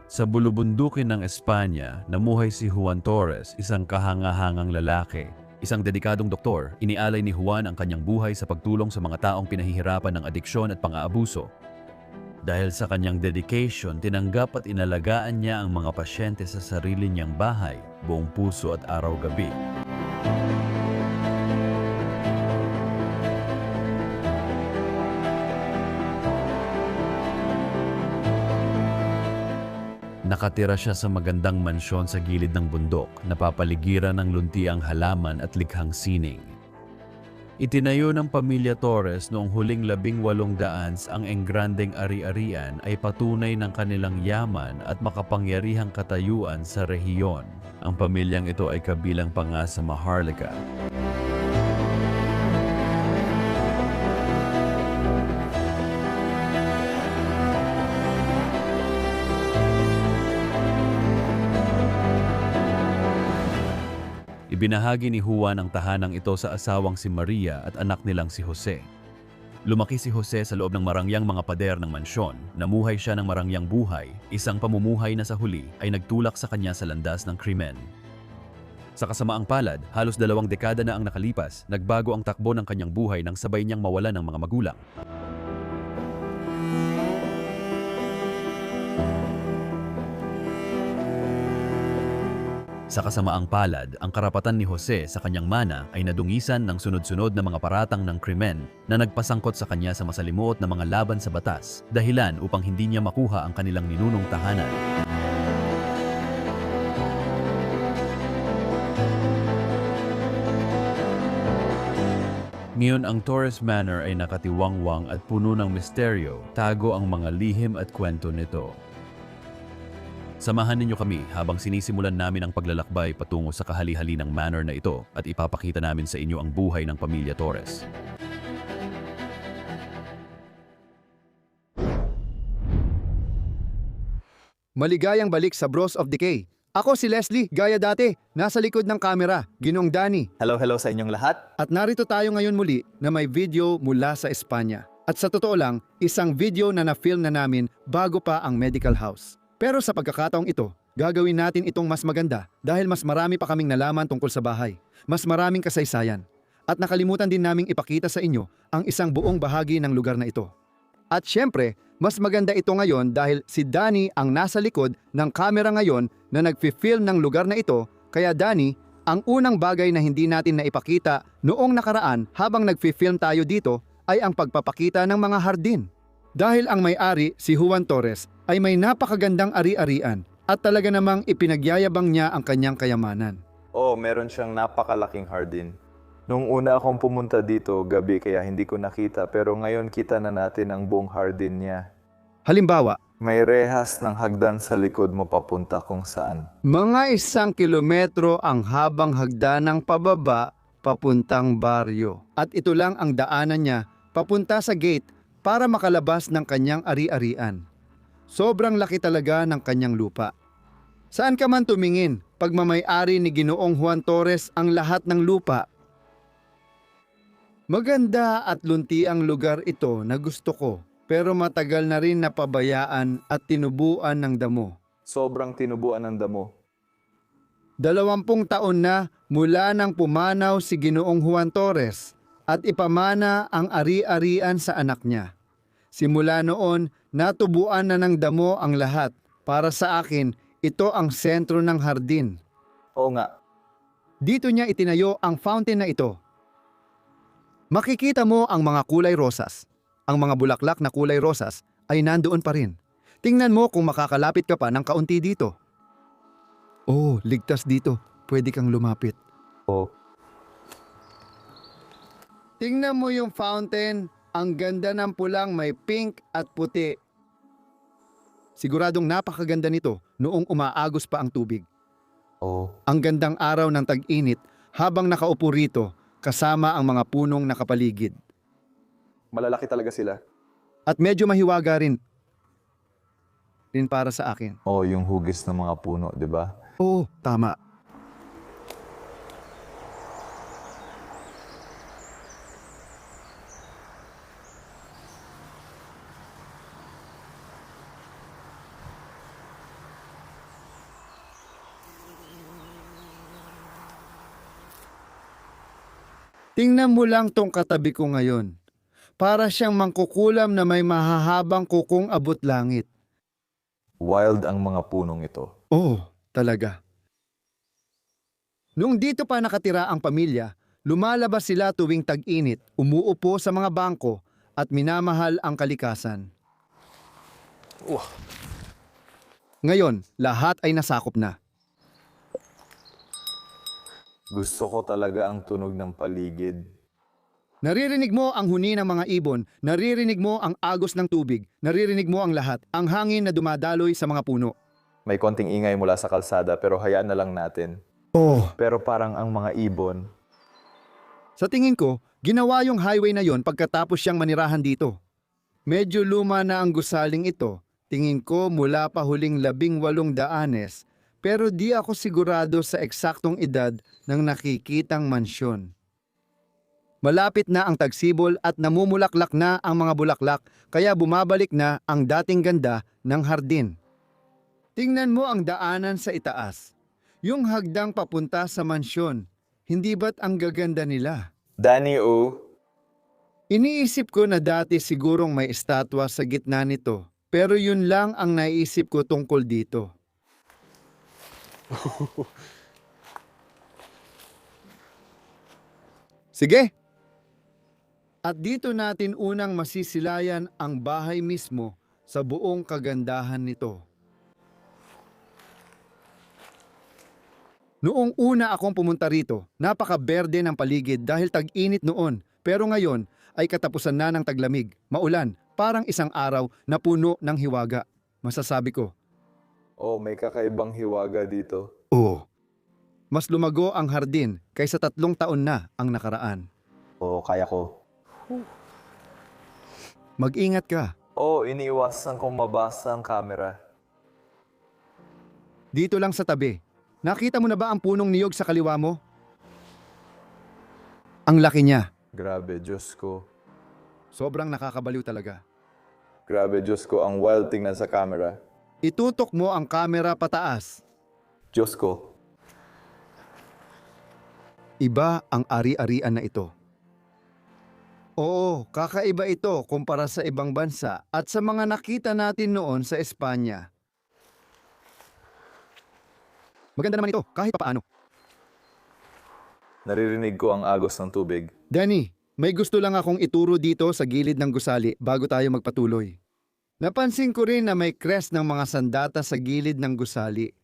Sa bulubundukin ng Espanya, namuhay si Juan Torres, isang kahangahangang lalaki. Isang dedikadong doktor, inialay ni Juan ang kanyang buhay sa pagtulong sa mga taong pinahihirapan ng adiksyon at pang-aabuso. Dahil sa kanyang dedication, tinanggap at inalagaan niya ang mga pasyente sa sarili niyang bahay, buong puso at araw-gabi. Nakatira siya sa magandang mansyon sa gilid ng bundok, napapaligiran ng luntiang halaman at likhang sining. Itinayo ng pamilya Torres noong huling 1800s ang engrandeng ari-arian ay patunay ng kanilang yaman at makapangyarihang katayuan sa rehiyon. Ang pamilyang ito ay kabilang pa nga sa Maharlika. Ibinahagi ni Juan ang tahanang ito sa asawang si Maria at anak nilang si Jose. Lumaki si Jose sa loob ng marangyang mga pader ng mansyon. Namuhay siya ng marangyang buhay, isang pamumuhay na sa huli ay nagtulak sa kanya sa landas ng krimen. Sa kasamaang palad, halos 2 dekada na ang nakalipas, nagbago ang takbo ng kanyang buhay nang sabay niyang mawalan ng mga magulang. Sa kasamaang palad, ang karapatan ni Jose sa kanyang mana ay nadungisan ng sunod-sunod na mga paratang ng krimen na nagpasangkot sa kanya sa masalimuot na mga laban sa batas, dahilan upang hindi niya makuha ang kanilang ninunong tahanan. Ngayon ang Torres Manor ay nakatiwangwang at puno ng misteryo, tago ang mga lihim at kwento nito. Samahan ninyo kami habang sinisimulan namin ang paglalakbay patungo sa kahali-hali ng manor na ito at ipapakita namin sa inyo ang buhay ng pamilya Torres. Maligayang balik sa Bros of Decay. Ako si Leslie, gaya dati, nasa likod ng kamera, Ginoong Danny. Hello sa inyong lahat. At narito tayo ngayon muli na may video mula sa Espanya. At sa totoo lang, isang video na na-film na namin bago pa ang medical house. Pero sa pagkakataong ito, gagawin natin itong mas maganda dahil mas marami pa kaming nalaman tungkol sa bahay, mas maraming kasaysayan. At nakalimutan din naming ipakita sa inyo ang isang buong bahagi ng lugar na ito. At syempre, mas maganda ito ngayon dahil si Danny ang nasa likod ng camera ngayon na nagfi-film ng lugar na ito. Kaya Danny, ang unang bagay na hindi natin naipakita noong nakaraan habang nagfi-film tayo dito ay ang pagpapakita ng mga hardin. Dahil ang may-ari, si Juan Torres, ay may napakagandang ari-arian at talaga namang ipinagyayabang niya ang kanyang kayamanan. Meron siyang napakalaking hardin. Nung una akong pumunta dito gabi kaya hindi ko nakita pero ngayon kita na natin ang buong hardin niya. Halimbawa, May rehas ng hagdan sa likod mo papunta kung saan. mga 1 kilometro ang habang hagdanang pababa papuntang baryo. At ito lang ang daanan niya papunta sa gate para makalabas ng kanyang ari-arian. Sobrang laki talaga ng kanyang lupa. Saan ka man tumingin, pagmamay-ari ni Ginoong Juan Torres ang lahat ng lupa. Maganda at lunti ang lugar ito na gusto ko, pero matagal na rin napabayaan at tinubuan ng damo. Sobrang tinubuan ng damo. 20 taon na mula nang pumanaw si Ginoong Juan Torres at ipamana ang ari-arian sa anak niya. Simula noon, natubuan na ng damo ang lahat. Para sa akin, ito ang sentro ng hardin. Oo nga. Dito niya itinayo ang fountain na ito. Makikita mo ang mga kulay rosas. Ang mga bulaklak na kulay rosas ay nandoon pa rin. Tingnan mo kung makakalapit ka pa ng kaunti dito. Ligtas dito. Pwede kang lumapit. Tingnan mo yung fountain. Ang ganda ng pulang may pink at puti. Siguradong napakaganda nito noong umaagos pa ang tubig. Ang gandang araw ng tag-init habang nakaupo rito kasama ang mga punong nakapaligid. Malalaki talaga sila. At medyo mahiwaga rin para sa akin. Yung hugis ng mga puno, di ba? Oo, tama. Tingnan mo lang tong katabi ko ngayon. Para siyang mangkukulam na may mahahabang kukong abot langit. Wild ang mga punong ito. Oh, talaga. Noong dito pa nakatira ang pamilya, lumalabas sila tuwing tag-init, umuupo sa mga bangko at minamahal ang kalikasan. Ngayon, lahat ay nasakop na. Gusto ko talaga ang tunog ng paligid. Naririnig mo ang huni ng mga ibon, naririnig mo ang agos ng tubig, naririnig mo ang lahat, ang hangin na dumadaloy sa mga puno. May konting ingay mula sa kalsada pero hayaan na lang natin. Oh, Pero parang ang mga ibon, sa tingin ko, ginawa yung highway na yon pagkatapos siyang manirahan dito. Medyo luma na ang gusaling ito, tingin ko mula pa huling 1800s, pero di ako sigurado sa eksaktong edad ng nakikitang mansyon. Malapit na ang tagsibol at namumulaklak na ang mga bulaklak kaya bumabalik na ang dating ganda ng hardin. Tingnan mo ang daanan sa itaas. Yung hagdang papunta sa mansyon, hindi ba't ang gaganda nila? Danny O, Iniisip ko na dati sigurong may estatwa sa gitna nito, pero yun lang ang naisip ko tungkol dito. Sige! At dito natin unang masisilayan ang bahay mismo sa buong kagandahan nito. Noong una akong pumunta rito, napaka-berde ng paligid dahil tag-init noon, pero ngayon ay katapusan na ng taglamig, maulan, parang isang araw na puno ng hiwaga. Masasabi ko, may kakaibang hiwaga dito. oh, mas lumago ang hardin kaysa 3 taon na ang nakaraan. Kaya ko. Mag-ingat ka. Iniiwasan kong mabasa ang camera. Dito lang sa tabi. Nakita mo na ba ang punong niyog sa kaliwa mo? Ang laki niya. Grabe, Diyos ko. Sobrang nakakabaliw talaga. Grabe, Diyos ko, ang wild tingnan sa camera. Itutok mo ang kamera pataas. Diyos ko. Iba ang ari-arian na ito. Oo, kakaiba ito kumpara sa ibang bansa at sa mga nakita natin noon sa Espanya. Maganda naman ito kahit papaano. Naririnig ko ang agos ng tubig. Danny, may gusto lang akong ituro dito sa gilid ng gusali bago tayo magpatuloy. Napansin ko rin na may crest ng mga sandata sa gilid ng gusali.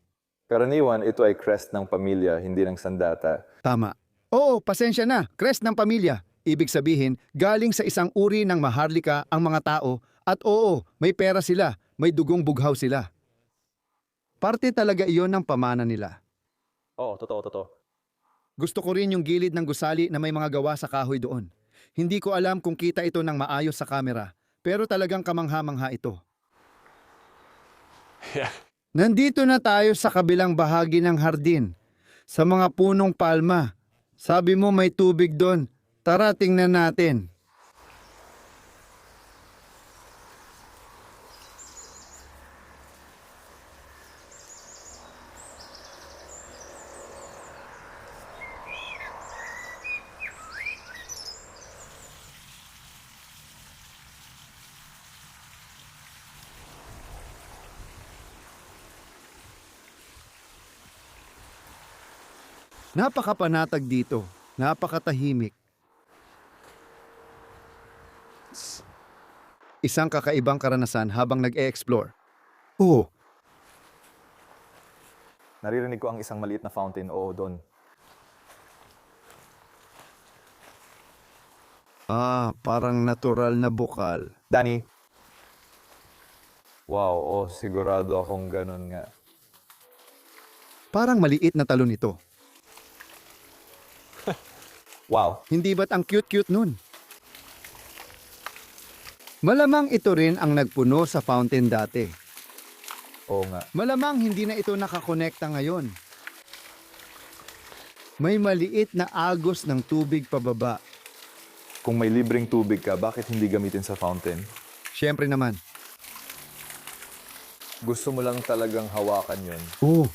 Karaniwan, ito ay crest ng pamilya, hindi ng sandata. Tama. Oo, pasensya na, crest ng pamilya. Ibig sabihin, galing sa isang uri ng maharlika ang mga tao at oo, may pera sila, may dugong bughaw sila. Parte talaga iyon ng pamana nila. Totoo. Gusto ko rin yung gilid ng gusali na may mga gawa sa kahoy doon. Hindi ko alam kung kita ito ng maayos sa kamera, pero talagang kamangha-mangha ito. Nandito na tayo sa kabilang bahagi ng hardin, sa mga punong palma. Sabi mo may tubig doon. Tara, tingnan natin. Napakapanatag dito, napakatahimik. Isang kakaibang karanasan habang nag-e-explore. Oo, Naririnig ko ang isang maliit na fountain, doon. parang natural na bukal. Danny. Wow, sigurado akong ganun nga. Parang maliit na talon ito. Wow. Hindi ba't ang cute-cute nun? Malamang ito rin ang nagpuno sa fountain dati. Oo nga. Malamang hindi na ito nakakonekta ngayon. May maliit na agos ng tubig pababa. Kung may libreng tubig ka, bakit hindi gamitin sa fountain? Siyempre naman. Gusto mo lang talagang hawakan yun. Oo.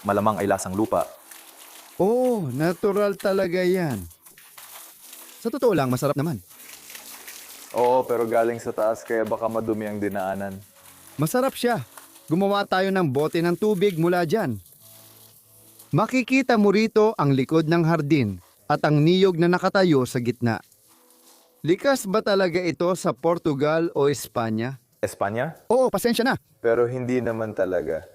Malamang ay lasang lupa. Oo, natural talaga yan. Sa totoo lang, masarap naman. Oo, pero galing sa taas kaya baka madumi ang dinaanan. Masarap siya. Gumawa tayo ng bote ng tubig mula dyan. Makikita mo rito ang likod ng hardin at ang niyog na nakatayo sa gitna. Likas ba talaga ito sa Portugal o Espanya? Espanya? Oo, pasensya na. Pero hindi naman talaga.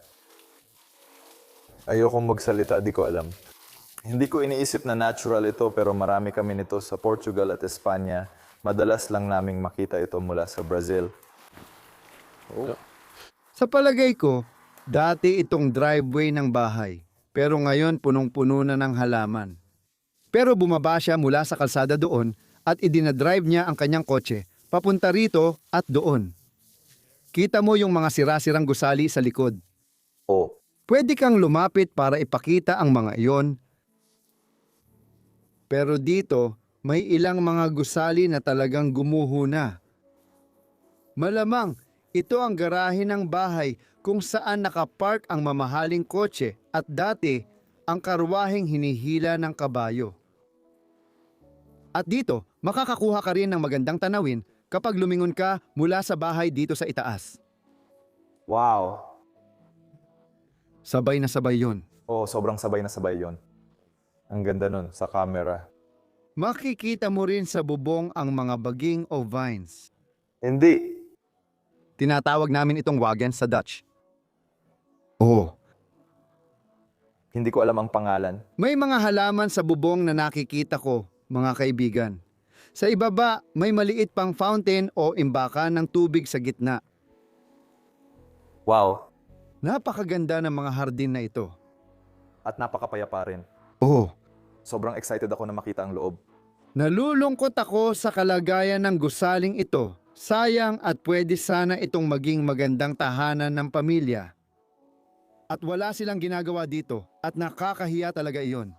Ayokong magsalita, di ko alam. Hindi ko iniisip na natural ito pero marami kami nito sa Portugal at Espanya. Madalas lang naming makita ito mula sa Brazil. Sa palagay ko, dati itong driveway ng bahay. Pero ngayon punong-puno na ng halaman. Pero bumaba siya mula sa kalsada doon at idinadrive niya ang kanyang kotse papunta rito at doon. Kita mo yung mga sira-sirang gusali sa likod. Oh, Pwede kang lumapit para ipakita ang mga iyon. Pero dito, may ilang mga gusali na talagang gumuho na. Malamang, ito ang garahe ng bahay kung saan nakapark ang mamahaling kotse at dati ang karwaheng hinihila ng kabayo. At dito, makakakuha ka rin ng magandang tanawin kapag lumingon ka mula sa bahay dito sa itaas. wow. Sabay na sabay yon. Oh, sobrang sabay na sabay yon. Ang ganda nun sa camera. Makikita mo rin sa bubong ang mga baging o vines. Hindi. Tinatawag namin itong wagen sa Dutch. Oo, Hindi ko alam ang pangalan. may mga halaman sa bubong na nakikita ko, mga kaibigan. Sa ibaba, may maliit pang fountain o imbakan ng tubig sa gitna. Wow. Napakaganda ng mga hardin na ito. At napakapayapa rin. Oo, Sobrang excited ako na makita ang loob. nalulungkot ako sa kalagayan ng gusaling ito. Sayang at pwede sana itong maging magandang tahanan ng pamilya. At wala silang ginagawa dito at nakakahiya talaga iyon.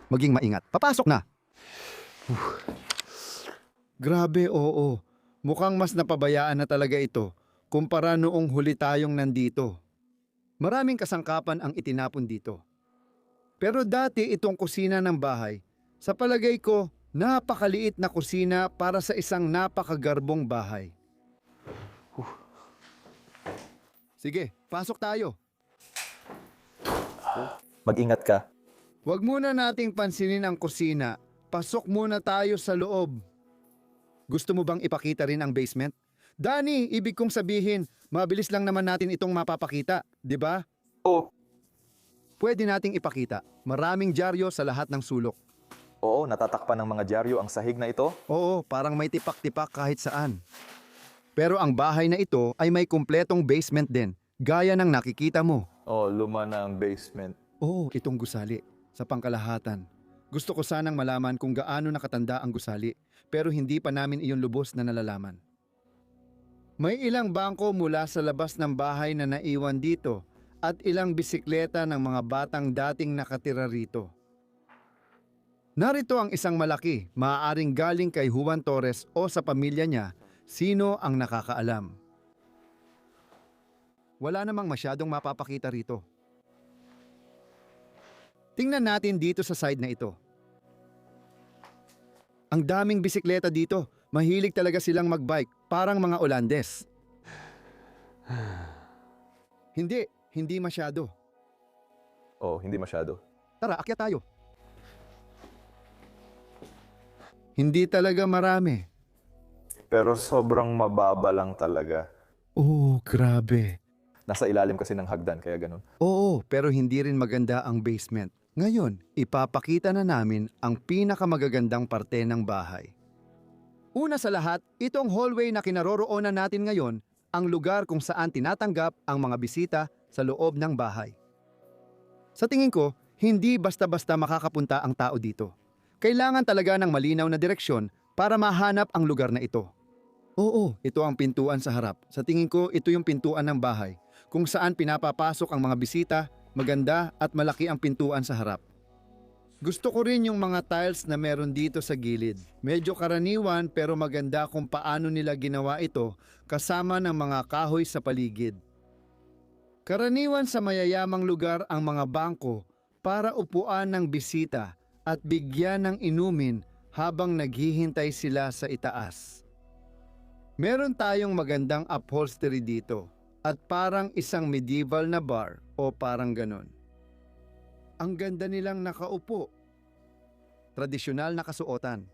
Maging maingat. Papasok na. Grabe, oo. Mukhang mas napabayaan na talaga ito kumpara noong huli tayong nandito. Maraming kasangkapan ang itinapon dito. Pero dati itong kusina ng bahay, sa palagay ko, napakaliit na kusina para sa isang napakagarbong bahay. Sige, pasok tayo. Mag-ingat ka. Huwag muna nating pansinin ang kusina. Pasok muna tayo sa loob. Gusto mo bang ipakita rin ang basement? Danny, ibig kong sabihin, mabilis lang naman natin itong mapapakita, di ba? Oo. Pwede nating ipakita. Maraming dyaryo sa lahat ng sulok. Oo, natatakpan ng mga dyaryo ang sahig na ito. Oo, parang may tipak-tipak kahit saan. Pero ang bahay na ito ay may kumpletong basement din, gaya ng nakikita mo. Oh, luma na ang basement. Oo, itong gusali. Sa pangkalahatan. Gusto ko sanang malaman kung gaano nakatanda ang gusali, pero hindi pa namin iyon lubos na nalalaman. May ilang bangko mula sa labas ng bahay na naiwan dito at ilang bisikleta ng mga batang dating nakatira rito. Narito ang isang malaki, maaaring galing kay Juan Torres o sa pamilya niya, sino ang nakakaalam. Wala namang masyadong mapapakita rito. Tingnan natin dito sa side na ito. Ang daming bisikleta dito. Mahilig talaga silang magbike, parang mga Olandes. Hindi masyado. Oh, hindi masyado. Tara, akyat tayo. Hindi talaga marami. Pero sobrang mababa lang talaga. Oh, grabe. Nasa ilalim kasi ng hagdan, kaya ganun. Oo, pero hindi rin maganda ang basement. Ngayon, ipapakita na namin ang pinakamagagandang parte ng bahay. Una sa lahat, itong hallway na kinaroroonan natin ngayon, ang lugar kung saan tinatanggap ang mga bisita sa loob ng bahay. Sa tingin ko, hindi basta-basta makakapunta ang tao dito. Kailangan talaga ng malinaw na direksyon para mahanap ang lugar na ito. Oo, ito ang pintuan sa harap. Sa tingin ko, ito yung pintuan ng bahay, kung saan pinapapasok ang mga bisita, maganda at malaki ang pintuan sa harap. Gusto ko rin yung mga tiles na meron dito sa gilid. Medyo karaniwan pero maganda kung paano nila ginawa ito kasama ng mga kahoy sa paligid. Karaniwan sa mayayamang lugar ang mga bangko para upuan ng bisita at bigyan ng inumin habang naghihintay sila sa itaas. Meron tayong magandang upholstery dito at parang isang medieval na bar o parang ganon. Ang ganda nilang nakaupo. Tradisyonal na kasuotan.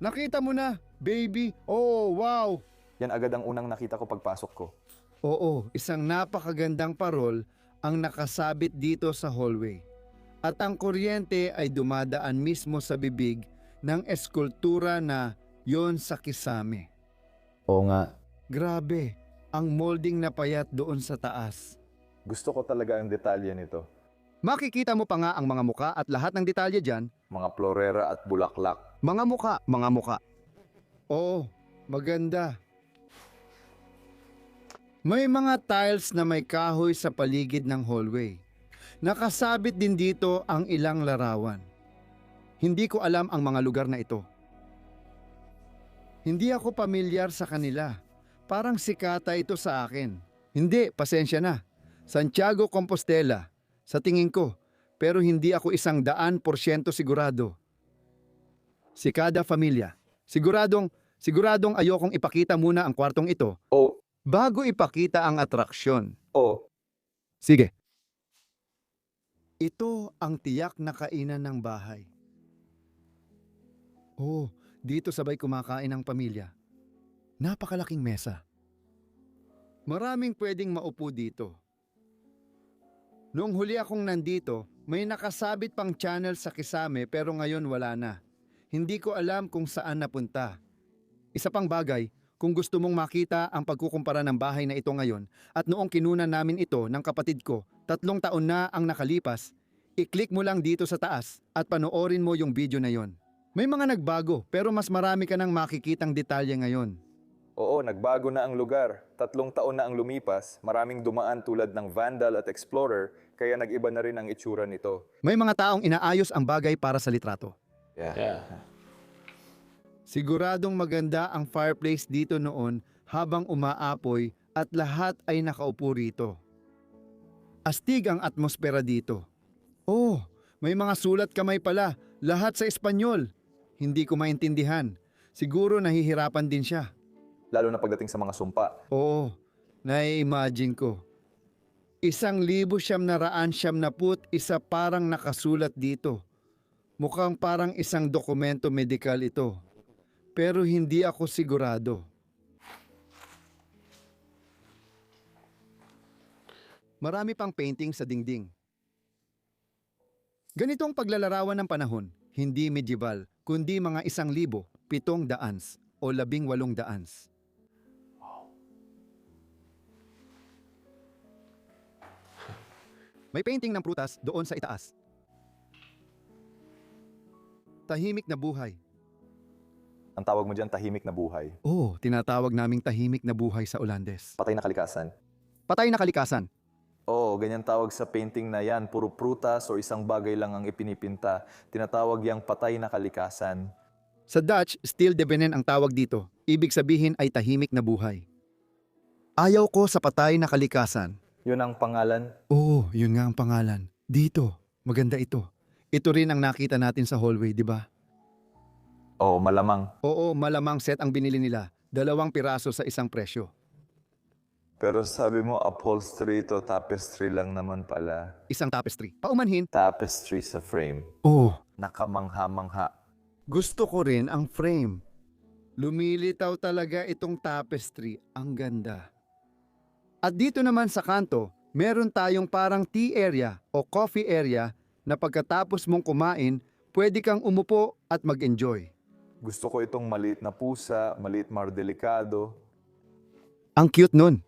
Nakita mo na, baby. Oh, wow! Yan agad ang unang nakita ko pagpasok ko. Oo, isang napakagandang parol ang nakasabit dito sa hallway. At ang kuryente ay dumadaan mismo sa bibig ng eskultura na yon sa kisame. Oo nga. Grabe, ang molding na payat doon sa taas. Gusto ko talaga ang detalye nito. Makikita mo pa nga ang mga muka at lahat ng detalye dyan. Mga florera at bulaklak. Mga muka. Oo, maganda. May mga tiles na may kahoy sa paligid ng hallway. Nakasabit din dito ang ilang larawan. Hindi ko alam ang mga lugar na ito. Hindi ako pamilyar sa kanila. Parang sikata ito sa akin. Hindi, pasensya na. Santiago Compostela, sa tingin ko, pero hindi ako 100% sigurado. Sikada Familia. Siguradong ayokong ipakita muna ang kwartong ito bago ipakita ang atraksyon. Sige. Ito ang tiyak na kainan ng bahay. Oh, dito sabay kumakain ang pamilya. Napakalaking mesa. Maraming pwedeng maupo dito. Noong huli akong nandito, may nakasabit pang channel sa kisame pero ngayon wala na. Hindi ko alam kung saan napunta. Isa pang bagay, kung gusto mong makita ang pagkukumpara ng bahay na ito ngayon at noong kinunan namin ito ng kapatid ko, 3 taon na ang nakalipas, i-click mo lang dito sa taas at panoorin mo yung video na yon. May mga nagbago pero mas marami ka nang makikitang detalye ngayon. Oo, nagbago na ang lugar. 3 taon na ang lumipas, maraming dumaan tulad ng Vandal at Explorer, kaya nag-iba na rin ang itsura nito. May mga taong inaayos ang bagay para sa litrato. Yeah. Siguradong maganda ang fireplace dito noon habang umaapoy at lahat ay nakaupo rito. Astig ang atmosfera dito. Oh, may mga sulat kamay pala, lahat sa Espanyol. Hindi ko maintindihan. Siguro nahihirapan din siya. Lalo na pagdating sa mga sumpa. Oo, nai-imagine ko. 1,991 parang nakasulat dito. Mukhang parang isang dokumento medikal ito. Pero hindi ako sigurado. Marami pang painting sa dingding. Ganitong paglalarawan ng panahon, hindi medieval, kundi mga 1,700 o 1800. May painting ng prutas doon sa itaas. Tahimik na buhay. Ang tawag mo dyan, tahimik na buhay. Oo, tinatawag naming tahimik na buhay sa Olandes. Patay na kalikasan. Patay na kalikasan. Oo, ganyan tawag sa painting na yan. Puro prutas o isang bagay lang ang ipinipinta. Tinatawag yang patay na kalikasan. Sa Dutch, stil de benen ang tawag dito. Ibig sabihin ay tahimik na buhay. Ayaw ko sa patay na kalikasan. Yun ang pangalan. Oo, yun nga ang pangalan. Dito, maganda ito. Ito rin ang nakita natin sa hallway, di ba? Oo, malamang. Oo, malamang set ang binili nila. 2 piraso sa isang presyo. Pero sabi mo, upholstery to, tapestry lang naman pala. Isang tapestry. Paumanhin. Tapestry sa frame. Oo, Nakamangha-mangha. gusto ko rin ang frame. Lumilitaw talaga itong tapestry. Ang ganda. At dito naman sa kanto, meron tayong parang tea area o coffee area na pagkatapos mong kumain, pwede kang umupo at mag-enjoy. Gusto ko itong maliit na pusa, maliit mar delikado. Ang cute nun.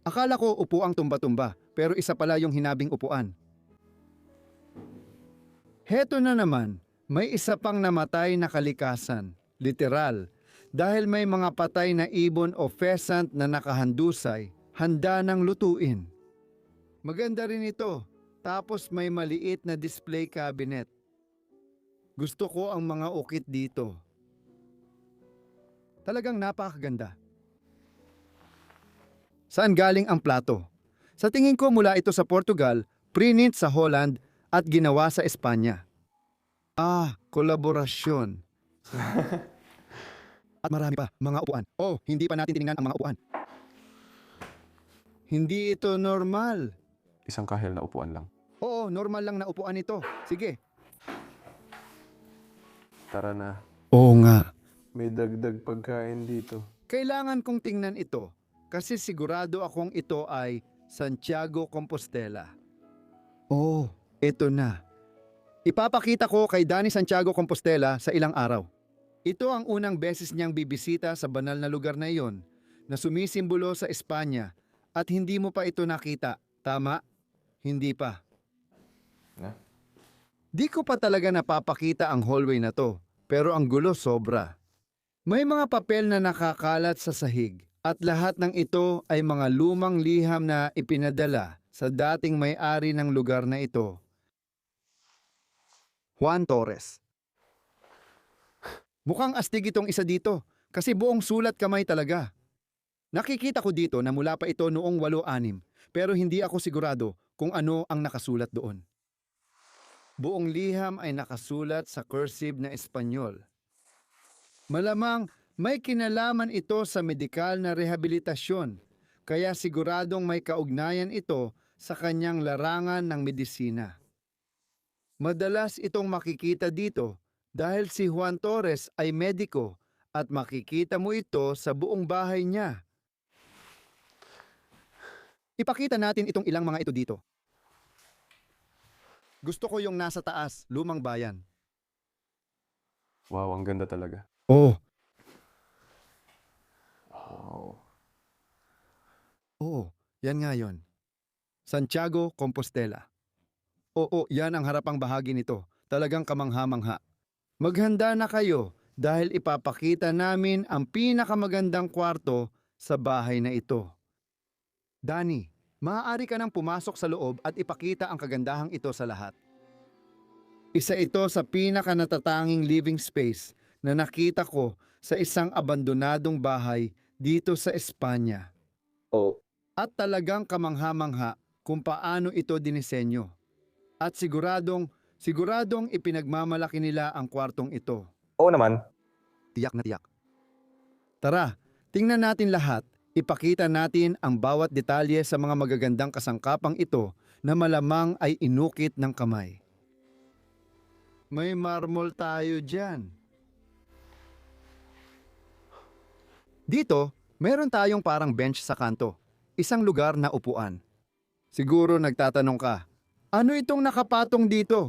Akala ko upo ang tumba-tumba, pero isa pala yung hinabing upuan. Heto na naman, may isa pang namatay na kalikasan, literal, dahil may mga patay na ibon o pheasant na nakahandusay, handa ng lutuin. Maganda rin ito, tapos may maliit na display cabinet. Gusto ko ang mga ukit dito. Talagang napakaganda. Saan galing ang plato? Sa tingin ko mula ito sa Portugal, prinint sa Holland at ginawa sa Espanya. Kolaborasyon. At marami pa, mga upuan. Oh, hindi pa natin tinignan ang mga upuan. Hindi ito normal. Isang kahel na upuan lang. Oo, normal lang na upuan ito. Sige. Tara na. Oo nga. May dagdag pagkain dito. Kailangan kong tingnan ito kasi sigurado akong ito ay Santiago Compostela. Oh, ito na. Ipapakita ko kay Danny Santiago Compostela sa ilang araw. Ito ang unang beses niyang bibisita sa banal na lugar na iyon na sumisimbolo sa Espanya at hindi mo pa ito nakita. Tama? Hindi pa. Na? Di ko pa talaga napapakita ang hallway na to, pero ang gulo sobra. May mga papel na nakakalat sa sahig at lahat ng ito ay mga lumang liham na ipinadala sa dating may-ari ng lugar na ito. Juan Torres. Mukhang astig itong isa dito kasi buong sulat kamay talaga. Nakikita ko dito na mula pa ito noong 8-6 pero hindi ako sigurado kung ano ang nakasulat doon. Buong liham ay nakasulat sa cursive na Espanyol. Malamang may kinalaman ito sa medikal na rehabilitasyon, kaya siguradong may kaugnayan ito sa kanyang larangan ng medisina. Madalas itong makikita dito dahil si Juan Torres ay mediko at makikita mo ito sa buong bahay niya. Ipakita natin itong ilang mga ito dito. Gusto ko yung nasa taas, lumang bayan. Wow, ang ganda talaga. Oh. Wow. Oo, yan nga yun. Santiago Compostela. Oo, yan ang harapang bahagi nito. Talagang kamangha-mangha. Maghanda na kayo dahil ipapakita namin ang pinakamagandang kwarto sa bahay na ito. Danny, maaari ka nang pumasok sa loob at ipakita ang kagandahang ito sa lahat. Isa ito sa pinakanatatanging living space na nakita ko sa isang abandonadong bahay dito sa Espanya. Oh, At talagang kamangha-mangha kung paano ito dinisenyo. At siguradong ipinagmamalaki nila ang kwartong ito. oo naman. Tiyak na tiyak. Tara, tingnan natin lahat. Ipakita natin ang bawat detalye sa mga magagandang kasangkapang ito na malamang ay inukit ng kamay. May marmol tayo dyan. Dito, meron tayong parang bench sa kanto. Isang lugar na upuan. Siguro nagtatanong ka, ano itong nakapatong dito?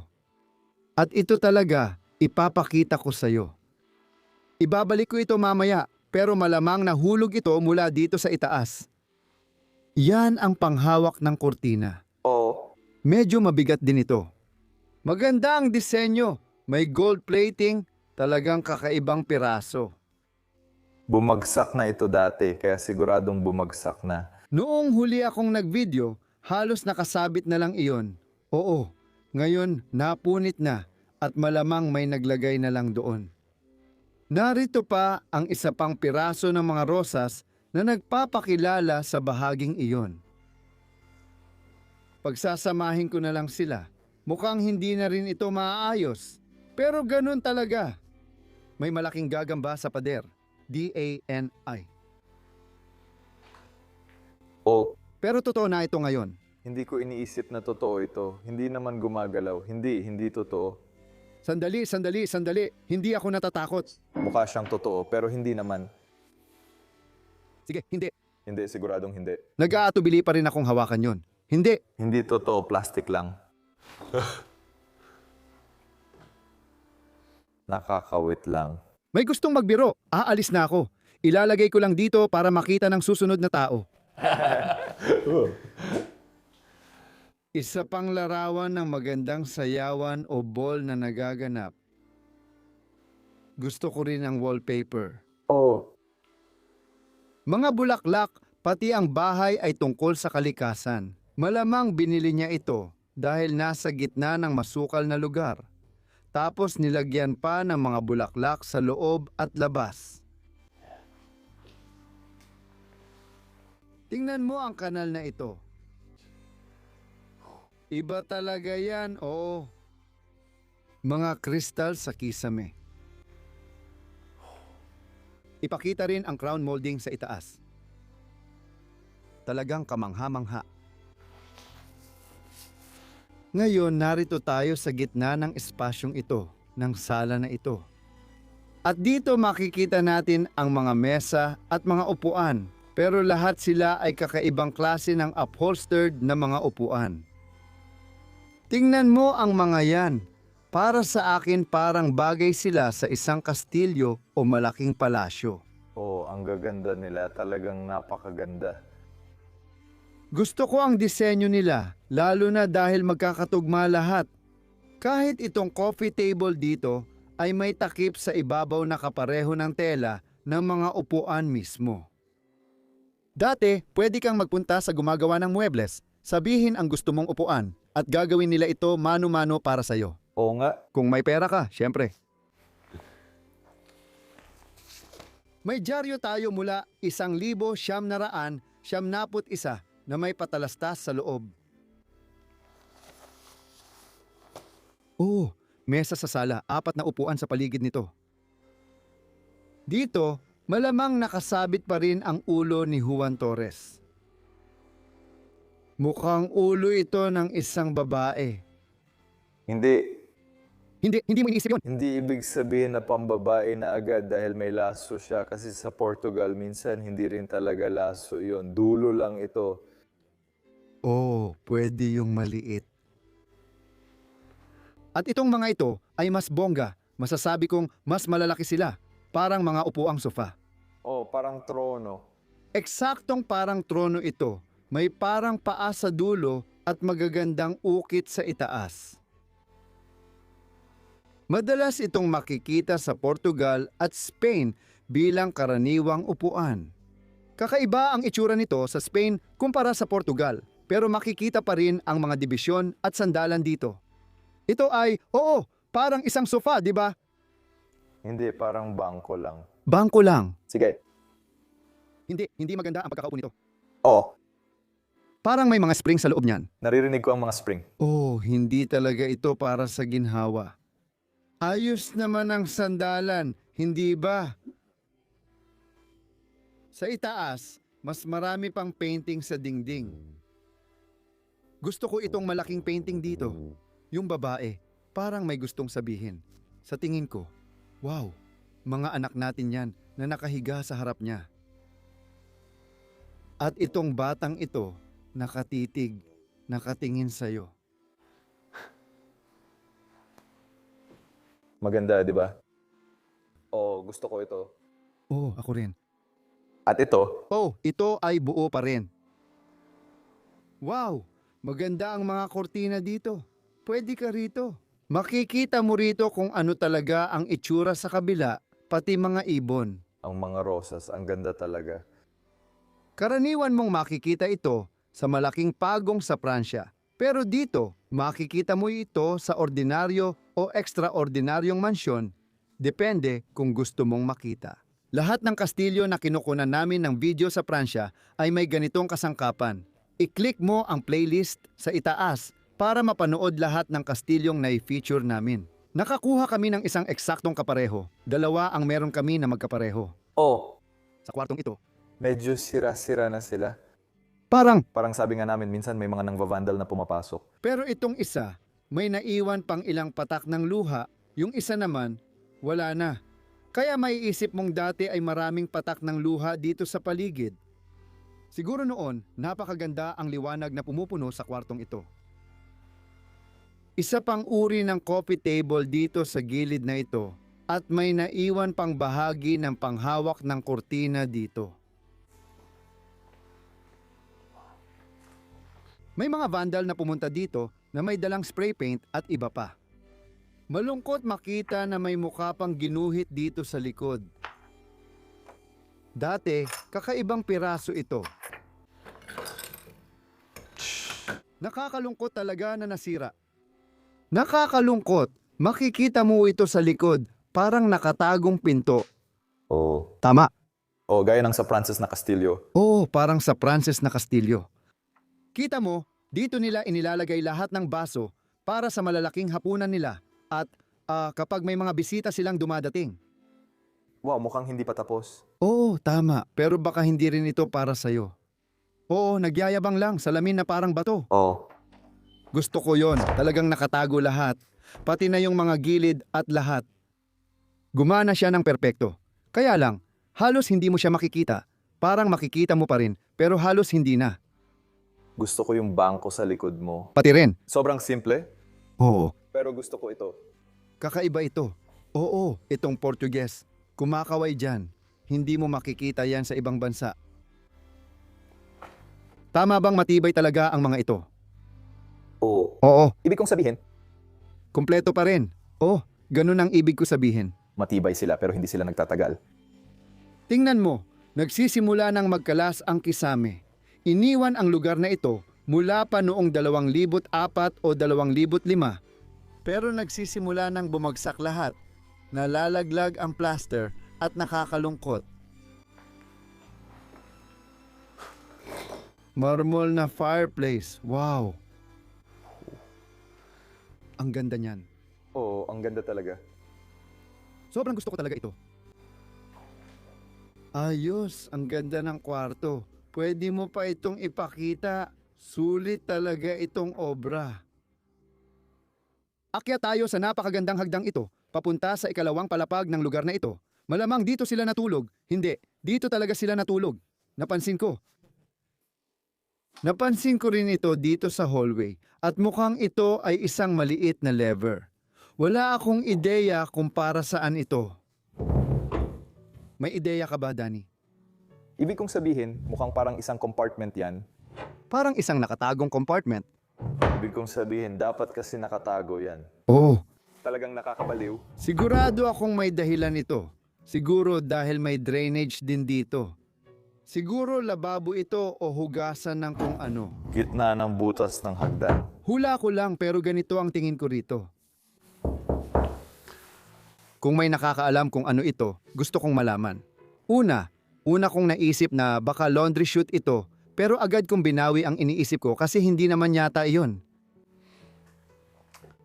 At ito talaga, ipapakita ko sa'yo. Ibabalik ko ito mamaya, pero malamang nahulog ito mula dito sa itaas. Yan ang panghawak ng kurtina. Oo. Medyo mabigat din ito. Maganda ang disenyo, may gold plating, talagang kakaibang piraso. Bumagsak na ito dati, kaya siguradong bumagsak na. Noong huli akong nagvideo, halos nakasabit na lang iyon. Oo, ngayon napunit na at malamang may naglagay na lang doon. Narito pa ang isa pang piraso ng mga rosas na nagpapakilala sa bahaging iyon. Pagsasamahin ko na lang sila. Mukhang hindi na rin ito maaayos. Pero ganun talaga. May malaking gagamba sa pader. D-A-N-I. Oh, Pero totoo na ito ngayon. hindi ko iniisip na totoo ito. Hindi naman gumagalaw. Hindi totoo. Sandali. Hindi ako natatakot. Mukha siyang totoo, pero hindi naman. Sige, hindi. Hindi, siguradong hindi. Nag-aatubili pa rin akong hawakan yon. Hindi. Hindi totoo, plastic lang. Nakakawit lang. May gustong magbiro. Aalis na ako. Ilalagay ko lang dito para makita ng susunod na tao. Isa pang larawan ng magandang sayawan o ball na nagaganap. Gusto ko rin ang wallpaper. Oh, Mga bulaklak, pati ang bahay ay tungkol sa kalikasan. Malamang binili niya ito dahil nasa gitna ng masukal na lugar. Tapos nilagyan pa ng mga bulaklak sa loob at labas. Tingnan mo ang kanal na ito. Iba talaga yan, oo. Mga kristal sa kisame. Ipakita rin ang crown molding sa itaas. Talagang kamangha-mangha. Ngayon, narito tayo sa gitna ng espasyong ito, ng sala na ito. At dito makikita natin ang mga mesa at mga upuan, pero lahat sila ay kakaibang klase ng upholstered na mga upuan. Tingnan mo ang mga yan. Para sa akin parang bagay sila sa isang kastilyo o malaking palasyo. oh, ang gaganda nila. Talagang napakaganda. Gusto ko ang disenyo nila, lalo na dahil magkakatugma lahat. Kahit itong coffee table dito ay may takip sa ibabaw na kapareho ng tela ng mga upuan mismo. Dati, pwede kang magpunta sa gumagawa ng muebles, sabihin ang gusto mong upuan at gagawin nila ito mano-mano para sa'yo. Oo nga. Kung may pera ka, syempre. May dyaryo tayo mula 1,991 na may patalastas sa loob. Oh, mesa sa sala, 4 na upuan sa paligid nito. Dito, malamang nakasabit pa rin ang ulo ni Juan Torres. Mukhang ulo ito ng isang babae. Hindi mo iniisip yun. Hindi ibig sabihin na pambabae na agad dahil may laso siya. Kasi sa Portugal, minsan hindi rin talaga laso yon. Dulo lang ito. Oh, pwede yung maliit. At itong mga ito ay mas bongga. Masasabi kong mas malalaki sila. Parang mga upuang sofa. Oh, parang trono. Eksaktong parang trono ito. May parang paa sa dulo at magagandang ukit sa itaas. Madalas itong makikita sa Portugal at Spain bilang karaniwang upuan. Kakaiba ang itsura nito sa Spain kumpara sa Portugal, pero makikita pa rin ang mga dibisyon at sandalan dito. Ito ay, oo, parang isang sofa, di ba? Hindi, parang bangko lang. Bangko lang. Sige. Hindi maganda ang pagkakaupo nito. Oh, Parang may mga spring sa loob niyan. naririnig ko ang mga spring. Oh, hindi talaga ito para sa ginhawa. Ayos naman ang sandalan, hindi ba? Sa itaas, mas marami pang painting sa dingding. Gusto ko itong malaking painting dito. Yung babae, parang may gustong sabihin. Sa tingin ko, wow, mga anak natin yan na nakahiga sa harap niya. At itong batang ito, nakatitig, nakatingin sa'yo. Maganda, di ba? Oh, gusto ko ito. Oh, ako rin. At ito, Oh, ito ay buo pa rin. Wow, maganda ang mga kortina dito. Pwede ka rito. Makikita mo rito kung ano talaga ang itsura sa kabila, pati mga ibon. ang mga rosas, ang ganda talaga. Karaniwan mong makikita ito sa malaking pagong sa Pransya. Pero dito, makikita mo ito sa ordinaryo o ekstraordinaryong mansyon, depende kung gusto mong makita. Lahat ng kastilyo na kinukunan namin ng video sa Pransya ay may ganitong kasangkapan. I-click mo ang playlist sa itaas para mapanood lahat ng kastilyong na-feature namin. Nakakuha kami ng isang eksaktong kapareho. 2 ang meron kami na magkapareho. Oh, Sa kwartong ito, medyo sira-sira na sila. parang, Parang sabi nga namin, minsan may mga nang-vandal na pumapasok. pero itong isa, may naiwan pang ilang patak ng luha, yung isa naman, wala na. Kaya may isip mong dati ay maraming patak ng luha dito sa paligid. Siguro noon, napakaganda ang liwanag na pumupuno sa kwartong ito. Isa pang uri ng coffee table dito sa gilid na ito at may naiwan pang bahagi ng panghawak ng kortina dito. May mga vandal na pumunta dito na may dalang spray paint at iba pa. Malungkot makita na may mukha pang ginuhit dito sa likod. Dati, kakaibang piraso ito. Nakakalungkot talaga na nasira. Nakakalungkot, makikita mo ito sa likod, parang nakatagong pinto. Oo. Tama. Oh, gaya ng sa Francis na Castillo. Oo, parang sa Francis na Castillo. Kita mo, dito nila inilalagay lahat ng baso para sa malalaking hapunan nila at kapag may mga bisita silang dumadating. Wow, mukhang hindi pa tapos. Oo, tama. Pero baka hindi rin ito para sa'yo. Oo, nagyayabang lang, salamin na parang bato. Oh. Gusto ko yon, talagang nakatago lahat. Pati na yung mga gilid at lahat. Gumana siya ng perpekto. Kaya lang, halos hindi mo siya makikita. Parang makikita mo pa rin, pero halos hindi na. Gusto ko yung bangko sa likod mo. Pati rin. Sobrang simple, Oo, pero gusto ko ito. kakaiba ito. Oo, itong Portuguese. Kumakaway dyan. Hindi mo makikita yan sa ibang bansa. Tama bang matibay talaga ang mga ito? Oo. Oo, Ibig kong sabihin, kumpleto pa rin. Oh, ganun ang ibig ko sabihin. matibay sila pero hindi sila nagtatagal. Tingnan mo, nagsisimula ng magkalas ang kisame. Iniwan ang lugar na ito mula pa noong 2004 o 2005. Pero nagsisimula ng bumagsak lahat. Nalalaglag ang plaster at nakakalungkot. Marmol na fireplace. Wow! Ang ganda niyan. Oo, ang ganda talaga. Sobrang gusto ko talaga ito. Ayos, ang ganda ng kwarto. Pwede mo pa itong ipakita. Sulit talaga itong obra. Akyat tayo sa napakagandang hagdang ito, papunta sa ikalawang palapag ng lugar na ito. Malamang dito sila natulog. Hindi, dito talaga sila natulog. Napansin ko. Napansin ko rin ito dito sa hallway at mukhang ito ay isang maliit na lever. Wala akong ideya kung para saan ito. May ideya ka ba, Danny? Ibig kong sabihin, mukhang parang isang compartment yan. Parang isang nakatagong compartment. Ibig kong sabihin, dapat kasi nakatago yan. Oh, Talagang nakakabaliw. sigurado akong may dahilan ito. Siguro dahil may drainage din dito. Siguro lababo ito o hugasan ng kung ano. Gitna ng butas ng hagdan. Hula ko lang pero ganito ang tingin ko rito. Kung may nakakaalam kung ano ito, gusto kong malaman. Una kong naisip na baka laundry chute ito, pero agad kong binawi ang iniisip ko kasi hindi naman yata iyon.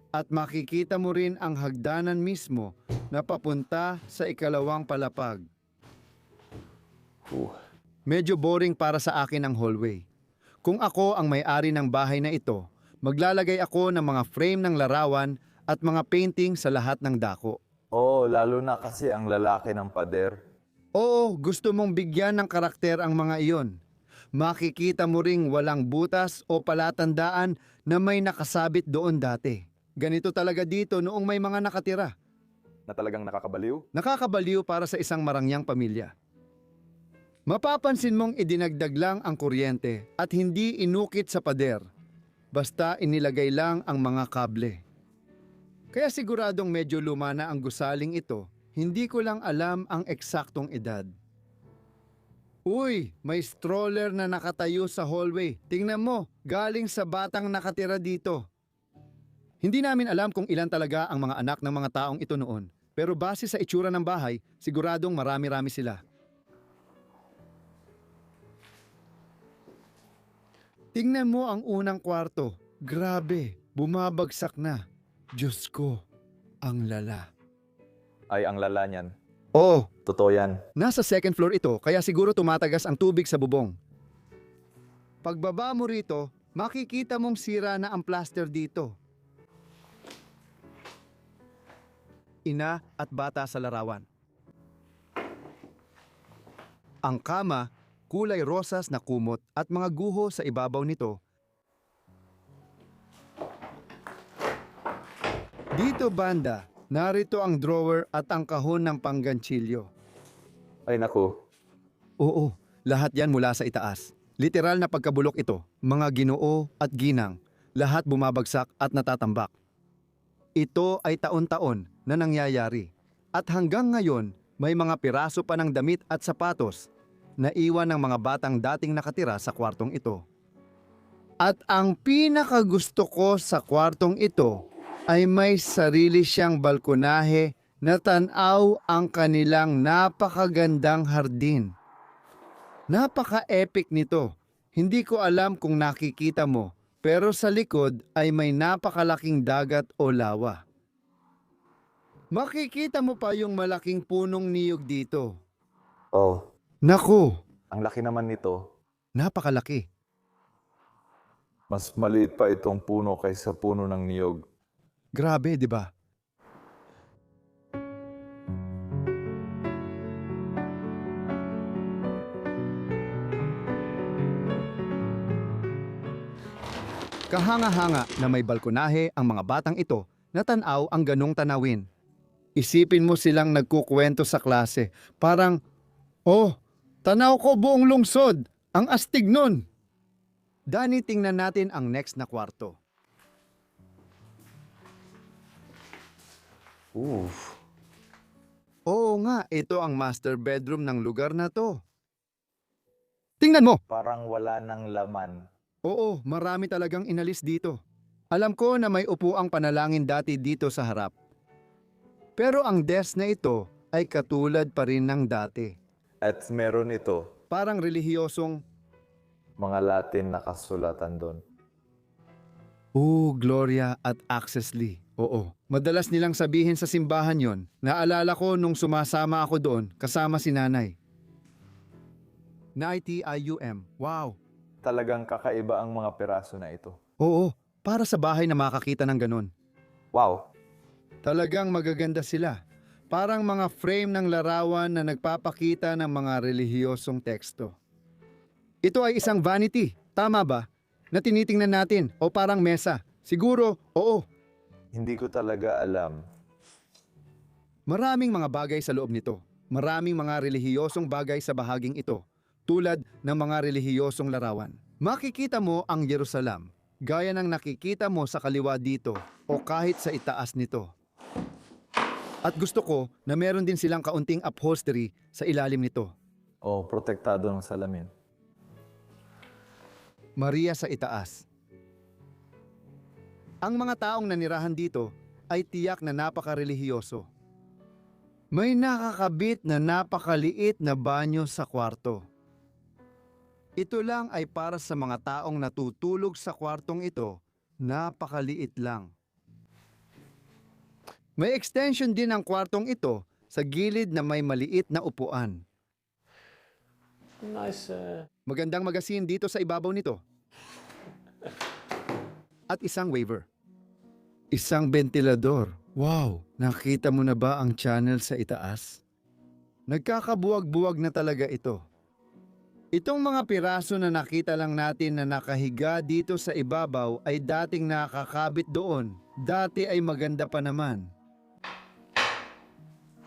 At makikita mo rin ang hagdanan mismo na papunta sa ikalawang palapag. Medyo boring para sa akin ang hallway. Kung ako ang may-ari ng bahay na ito, maglalagay ako ng mga frame ng larawan at mga painting sa lahat ng dako. Oo, lalo na kasi ang lalaki ng pader. Oo, gusto mong bigyan ng karakter ang mga iyon. Makikita mo ring walang butas o palatandaan na may nakasabit doon dati. Ganito talaga dito noong may mga nakatira. Na talagang nakakabaliw. Nakakabaliw para sa isang marangyang pamilya. Mapapansin mong idinagdag lang ang kuryente at hindi inukit sa pader. Basta inilagay lang ang mga kable. Kaya siguradong medyo luma na ang gusaling ito. Hindi ko lang alam ang eksaktong edad. Uy, may stroller na nakatayo sa hallway. Tingnan mo, galing sa batang nakatira dito. Hindi namin alam kung ilan talaga ang mga anak ng mga taong ito noon. Pero base sa itsura ng bahay, siguradong marami-rami sila. Tingnan mo ang unang kwarto. Grabe, bumabagsak na. Diyos ko, ang lala. Ay, ang lala niyan. Oh, Totoo yan. nasa second floor ito kaya siguro tumatagas ang tubig sa bubong. Pagbaba mo rito, makikita mong sira na ang plaster dito. Ina at bata sa larawan. Ang kama, kulay rosas na kumot at mga guho sa ibabaw nito. Dito banda, narito ang drawer at ang kahon ng pangganchilyo. Ay, naku. Oo, lahat yan mula sa itaas. Literal na pagkabulok ito, mga Ginoo at ginang, lahat bumabagsak at natatambak. Ito ay taon-taon na nangyayari at hanggang ngayon may mga piraso pa ng damit at sapatos na iwan ng mga batang dating nakatira sa kwartong ito. At ang pinakagusto ko sa kwartong ito ay may sarili siyang balkonahe na tanaw ang kanilang napakagandang hardin. Napaka-epic nito. Hindi ko alam kung nakikita mo, pero sa likod ay may napakalaking dagat o lawa. Makikita mo pa yung malaking punong niyog dito. Oh, Naku, ang laki naman nito. napakalaki. Mas maliit pa itong puno kaysa puno ng niyog. Grabe, di ba? Kahanga-hanga na may balkonahe ang mga batang ito na tanaw ang ganong tanawin. Isipin mo silang nagkukwento sa klase. Parang, oh, tanaw ko buong lungsod. Ang astig nun. Dani, tingnan natin ang next na kwarto. Oof. Oo nga, ito ang master bedroom ng lugar na to. Tingnan mo! Parang wala ng laman. Oo, marami talagang inalis dito. Alam ko na may upuang panalangin dati dito sa harap. Pero ang desk na ito ay katulad pa rin ng dati. At meron ito, Parang relihiyosong, mga Latin na kasulatan doon. Gloria at Access Lee. Oo, madalas nilang sabihin sa simbahan yon. Naalala ko nung sumasama ako doon kasama si nanay. NITIUM. Wow. Talagang kakaiba ang mga piraso na ito. Oo, para sa bahay na makakita ng ganun. Wow! Talagang magaganda sila. Parang mga frame ng larawan na nagpapakita ng mga relihiyosong teksto. Ito ay isang vanity, tama ba? Na tinitingnan natin o parang mesa. Siguro, oo. Hindi ko talaga alam. Maraming mga bagay sa loob nito. Maraming mga relihiyosong bagay sa bahaging ito. Tulad ng mga relihiyosong larawan. Makikita mo ang Jerusalem, gaya ng nakikita mo sa kaliwa dito o kahit sa itaas nito. At gusto ko na meron din silang kaunting upholstery sa ilalim nito. Oh, protektado ng salamin. Maria sa itaas. Ang mga taong nanirahan dito ay tiyak na napakarelihiyoso. May nakakabit na napakaliit na banyo sa kwarto. Ito lang ay para sa mga taong natutulog sa kwartong ito, napakaliit lang. May extension din ang kwartong ito sa gilid na may maliit na upuan. Nice. Magandang magasin dito sa ibabaw nito. At isang waiver. Isang ventilador. Wow! Nakita mo na ba ang channel sa itaas? Nagkakabuwag-buwag na talaga ito. Itong mga piraso na nakita lang natin na nakahiga dito sa ibabaw ay dating nakakabit doon. Dati ay maganda pa naman.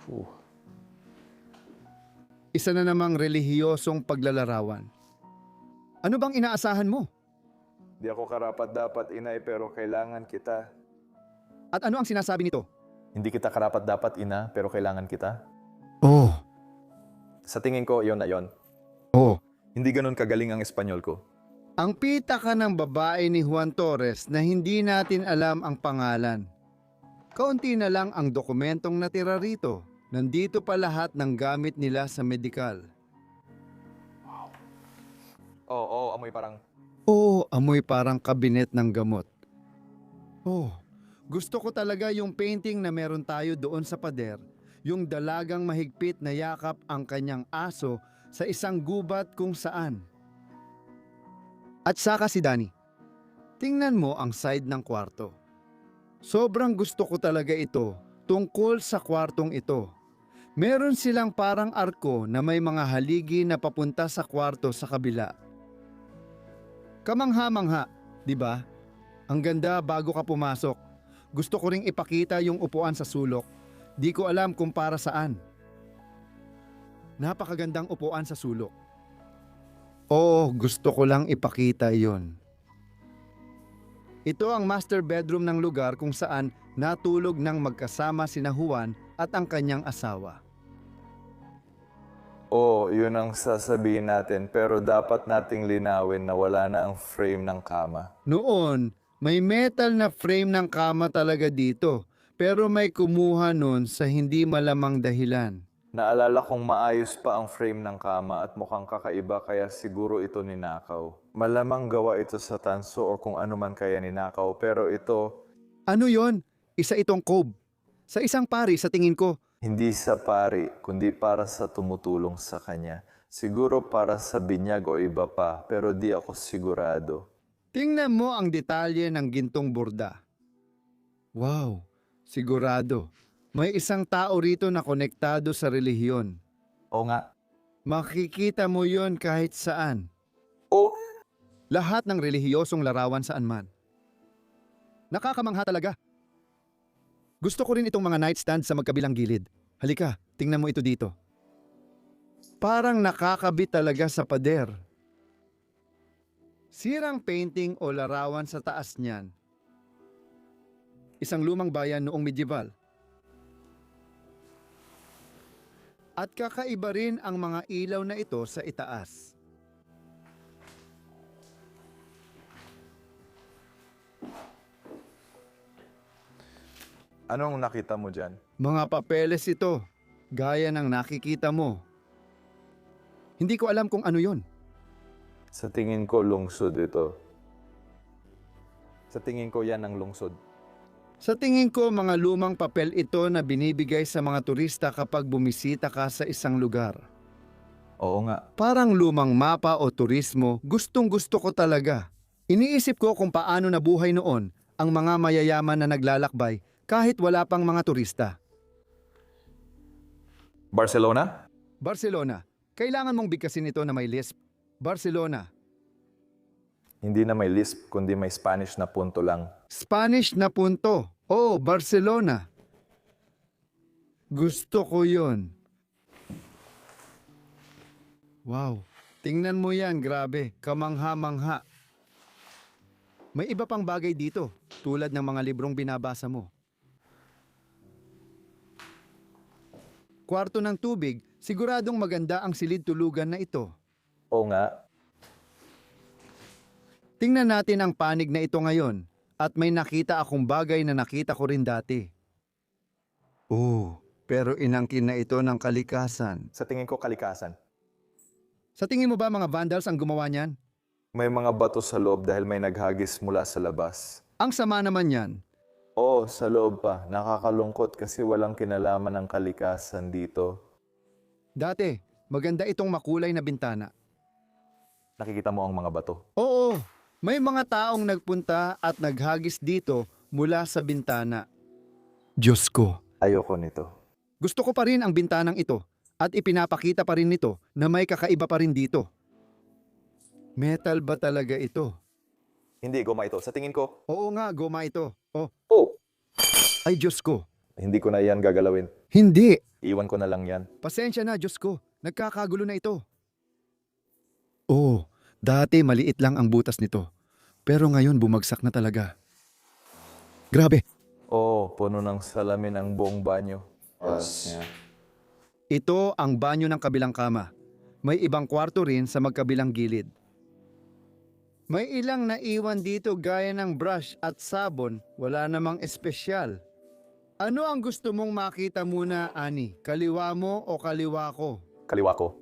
Ooh. Isa na namang relihiyosong paglalarawan. Ano bang inaasahan mo? Di ako karapat-dapat, inay, pero kailangan kita. At ano ang sinasabi nito? Hindi kita karapat-dapat, ina, pero kailangan kita. Oh, Sa tingin ko, yon na yon. oh. Hindi ganun kagaling ang Espanyol ko. Ang pitaka ng babae ni Juan Torres na hindi natin alam ang pangalan. Kaunti na lang ang dokumentong natira rito. Nandito pa lahat ng gamit nila sa medikal. Oo, amoy parang... Oo, amoy parang kabinet ng gamot. Oh, gusto ko talaga yung painting na meron tayo doon sa pader. Yung dalagang mahigpit na yakap ang kanyang aso sa isang gubat kung saan. At saka si Danny. Tingnan mo ang side ng kwarto. Sobrang gusto ko talaga ito tungkol sa kwartong ito. Meron silang parang arko na may mga haligi na papunta sa kwarto sa kabila. Kamangha-mangha, di ba? Ang ganda bago ka pumasok. Gusto ko ring ipakita yung upuan sa sulok. Di ko alam kung para saan. Napakagandang upuan sa sulok. Oo, gusto ko lang ipakita yon. Ito ang master bedroom ng lugar kung saan natulog ng magkasama sina Juan at ang kanyang asawa. Oo, yun ang sasabihin natin, pero dapat nating linawin na wala na ang frame ng kama. Noon, may metal na frame ng kama talaga dito, pero may kumuha nun sa hindi malamang dahilan. Naalala kong maayos pa ang frame ng kama at mukhang kakaiba kaya siguro ito ninakaw. Malamang gawa ito sa tanso o kung ano man kaya ninakaw, pero ito Ano yon? Isa itong cove. Sa isang pari sa tingin ko, hindi sa pari, kundi para sa tumutulong sa kanya. Siguro para sa binyag o iba pa, pero di ako sigurado. tingnan mo ang detalye ng gintong burda. Wow, sigurado. May isang tao rito na konektado sa relihiyon. O nga. Makikita mo yon kahit saan. O Lahat ng relihiyosong larawan saan man. Nakakamangha talaga. Gusto ko rin itong mga nightstand sa magkabilang gilid. Halika, tingnan mo ito dito. Parang nakakabit talaga sa pader. Sirang painting o larawan sa taas niyan. Isang lumang bayan noong medieval. At kakaiba rin ang mga ilaw na ito sa itaas. anong nakita mo dyan? Mga papeles ito, gaya ng nakikita mo. Hindi ko alam kung ano yon. Sa tingin ko, lungsod ito. Sa tingin ko, yan ang lungsod. Sa tingin ko, mga lumang papel ito na binibigay sa mga turista kapag bumisita ka sa isang lugar. Oo nga. Parang lumang mapa o turismo, gustong-gusto ko talaga. Iniisip ko kung paano nabuhay noon ang mga mayayaman na naglalakbay kahit wala pang mga turista. Barcelona? Barcelona, kailangan mong bigkasin ito na may lisp. Barcelona, Hindi na may lisp, kundi may Spanish na punto lang. Spanish na punto. Oh, Barcelona. Gusto ko yon. Wow, tingnan mo yan, grabe, kamangha-mangha. May iba pang bagay dito, tulad ng mga librong binabasa mo. Kwarto ng tubig, siguradong maganda ang silid tulugan na ito. Oo nga. Tingnan natin ang panig na ito ngayon at may nakita akong bagay na nakita ko rin dati. Oh, pero inangkin na ito ng kalikasan. Sa tingin ko, kalikasan. Sa tingin mo ba mga vandals ang gumawa niyan? May mga bato sa loob dahil may naghagis mula sa labas. Ang sama naman yan. Oo, sa loob pa. Nakakalungkot kasi walang kinalaman ng kalikasan dito. Dati, maganda itong makulay na bintana. Nakikita mo ang mga bato. Oo, may mga taong nagpunta at naghagis dito mula sa bintana. Diyos ko. Ayoko nito. Gusto ko pa rin ang bintanang ito at ipinapakita pa rin nito na may kakaiba pa rin dito. Metal ba talaga ito? Hindi, goma ito. Sa tingin ko, Oo nga, goma ito. Oh, oh, ay Diyos ko. hindi ko na yan gagalawin. Hindi. Iwan ko na lang yan. Pasensya na, Diyos ko. Nagkakagulo na ito. Oh, dati maliit lang ang butas nito. Pero ngayon bumagsak na talaga. Grabe. Oo, puno ng salamin ang buong banyo. Ito ang banyo ng kabilang kama. May ibang kwarto rin sa magkabilang gilid. May ilang naiwan dito gaya ng brush at sabon. Wala namang espesyal. Ano ang gusto mong makita muna, Ani? Kaliwa mo o kaliwa ko? Kaliwa ko.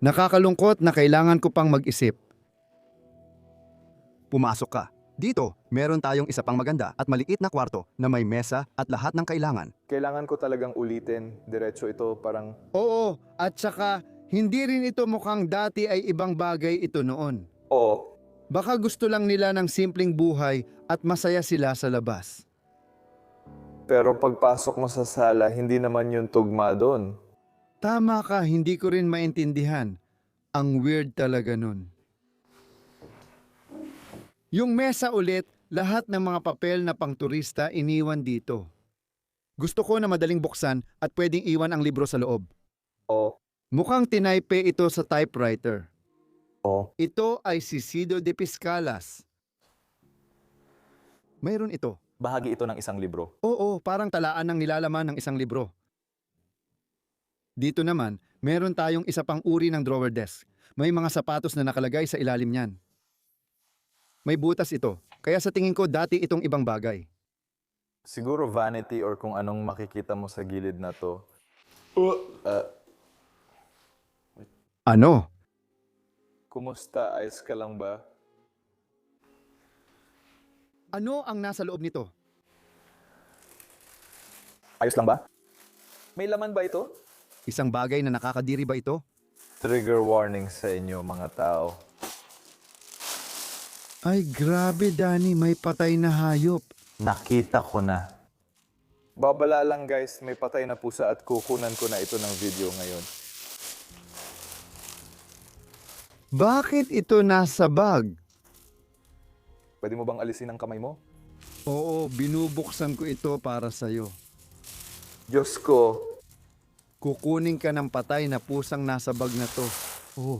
Nakakalungkot na kailangan ko pang mag-isip. Pumasok ka. Dito, meron tayong isa pang maganda at maliit na kwarto na may mesa at lahat ng kailangan. Kailangan ko talagang ulitin. Diretso ito parang... Oo, at saka hindi rin ito mukhang dati ay ibang bagay ito noon. Oo, Baka gusto lang nila ng simpleng buhay at masaya sila sa labas. pero pagpasok mo sa sala, hindi naman yung tugma doon. Tama ka, hindi ko rin maintindihan. Ang weird talaga nun. Yung mesa ulit, lahat ng mga papel na pang turista iniwan dito. Gusto ko na madaling buksan at pwedeng iwan ang libro sa loob. Oo, Mukhang tinaype ito sa typewriter. Oh, Ito ay Sisido de Piscalas. Mayroon ito. bahagi ito ng isang libro. Oo, parang talaan ng nilalaman ng isang libro. Dito naman, meron tayong isa pang uri ng drawer desk. May mga sapatos na nakalagay sa ilalim niyan. May butas ito, kaya sa tingin ko dati itong ibang bagay. Siguro vanity or kung anong makikita mo sa gilid na to. Ano? Kumusta? Ayos ka lang ba? Ano ang nasa loob nito? Ayos lang ba? May laman ba ito? Isang bagay na nakakadiri ba ito? Trigger warning sa inyo mga tao. Ay grabe Danny, may patay na hayop. Nakita ko na. Babala lang guys, may patay na pusa at kukunan ko na ito ng video ngayon. Bakit ito nasa bag? Pwede mo bang alisin ang kamay mo? Oo, binubuksan ko ito para sa'yo. Diyos ko, Kukunin ka ng patay na pusang nasa bag na to. Oh.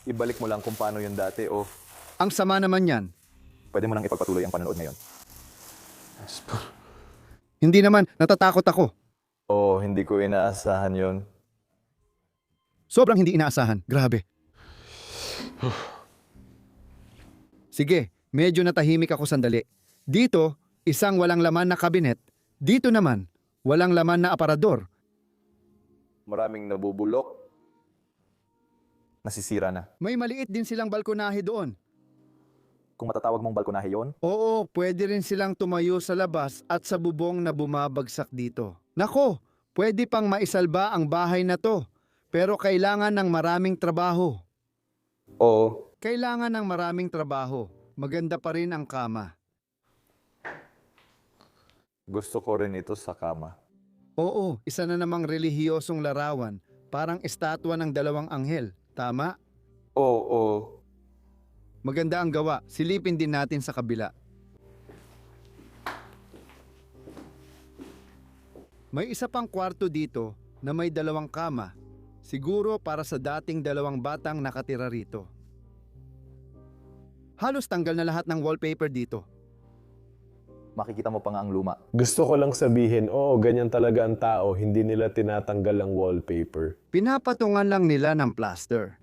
ibalik mo lang kung paano yun dati o Ang sama naman yan. pwede mo nang ipagpatuloy ang panonood ngayon. Hindi naman, natatakot ako. Oh, hindi ko inaasahan yun. Sobrang hindi inaasahan. Grabe. Sige, medyo natahimik ako sandali. Dito, isang walang laman na kabinet. Dito naman, walang laman na aparador. Maraming nabubulok. Nasisira na. May maliit din silang balkonahe doon. Kung matatawag mong balkonahe yon, Oo, pwede rin silang tumayo sa labas at sa bubong na bumabagsak dito. Nako, pwede pang maisalba ang bahay na to. Pero kailangan ng maraming trabaho. oo, Kailangan ng maraming trabaho. Maganda pa rin ang kama. gusto ko rin ito sa kama. Oo, isa na namang relihiyosong larawan. Parang estatwa ng dalawang anghel. Tama? Oo, Maganda ang gawa. Silipin din natin sa kabila. May isa pang kwarto dito na may dalawang kama. Siguro para sa dating dalawang batang nakatira rito. Halos tanggal na lahat ng wallpaper dito. makikita mo pa nga ang luma. Gusto ko lang sabihin, oo, ganyan talaga ang tao. Hindi nila tinatanggal ang wallpaper. Pinapatungan lang nila ng plaster.